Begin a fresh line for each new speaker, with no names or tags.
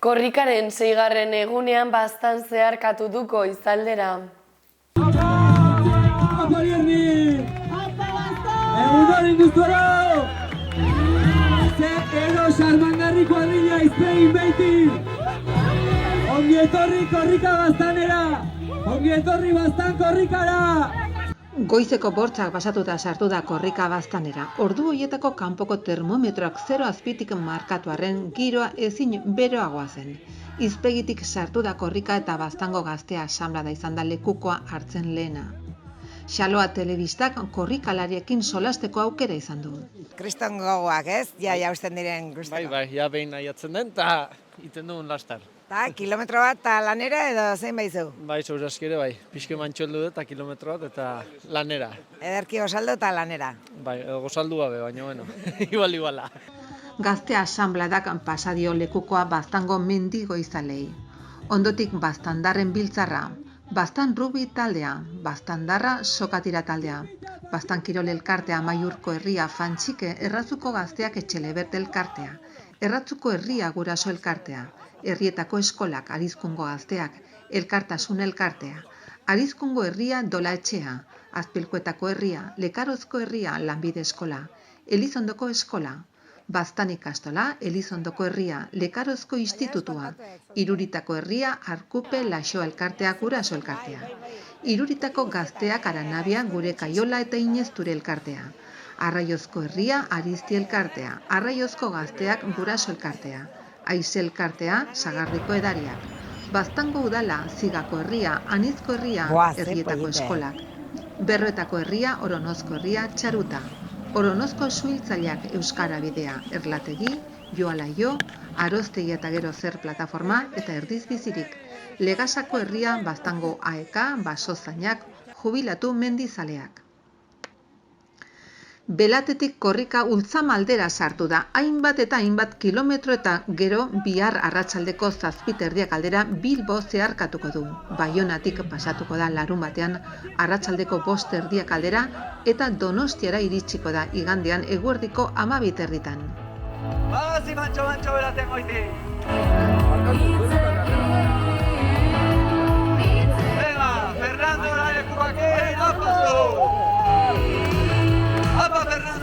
Korrikaren 6. egunean baztan zeharkatu du goizaldera.
Apa Lierni! Egunon industuaro! Ze ero salmangarri kuadrilla izpein behitin! Ongi etorri korrika baztanera! Ongi etorri baztan korrikara!
Goizeko bortzak basatuta sartu da korrika baztanera. Ordu horietako kanpoko termometroak 0 azpitik markatu arren giroa ezin beroagoa zen. Izpegitik sartu da korrika eta baztango gaztea asanblada izan da lekukoa hartzen lehena. Xaloa telebistak korrikalariekin solasteko aukera izan du.
Kriston gogoak, ez? Ja usten diren guzteko.
Bai, ja behin nahiatzen den, eta iten duen lastar.
Ta, kilometro bat eta lanera edo zein baizu?
Bai, zauraski ere, bai. Pixke mantxoldu dut, eta kilometro bat, eta lanera.
Ederki osaldo eta lanera.
Bai, gozaldu gabe, baina, bueno, iguala.
Gaztea asanbladak pasadio lekukoa baztango mendigo izalei. Ondotik baztandarren biltzarra, baztan rugby taldea, baztandarra sokatira taldea, baztan kirol elkartea Amaiurko herria Fantxike erratzuko gazteak Etxelebert elkartea, erratzuko herria Guraso elkartea, herrietako eskolak Arizkungo gazteak, elkartasun elkartea, Arizkungo herria Dola etxea, Azpilkuetako herria, Lekarozko herria Lanbide eskola, Elizondoko eskola, Baztan ikastola, Elizondoko herria, Lekarozko institutua, Iruritako herria, Arkupe Laxo elkartea Guraso elkartea, Iruritako gazteak Aranabia Gure Kaiola eta Inezture elkartea, Arraiozko herria, Arizti elkartea, Arraiozko gazteak Guraso elkartea, Aize elkartea, Sagarriko edariak, Baztango udala, Zigako herria, Anizko herria, herrietako eskolak, Berroetako herria, Oronozko herria, Txaruta, Oronozko suhiltzaileak Euskara Bidea, Erlategi, Joalaio, Aroztegi eta Gero Zer plataforma eta Erdiz bizirik, Legasako herria, Baztango AEK, Basozainak, Jubilatu mendizaleak. Belatetik korrika Ultzamaldera sartu da, hainbat eta hainbat kilometro eta gero bihar arratsaldeko 7:30 aldera Bilbo zeharkatuko du. Baionatik pasatuko da larunbatean arratsaldeko 5:30 aldera eta Donostiara iritsiko da igandean eguerdiko 12:30.
Bazi mantxo beraten goiti! Venga, Fernando la lekuak apa zu! Apa Fernando!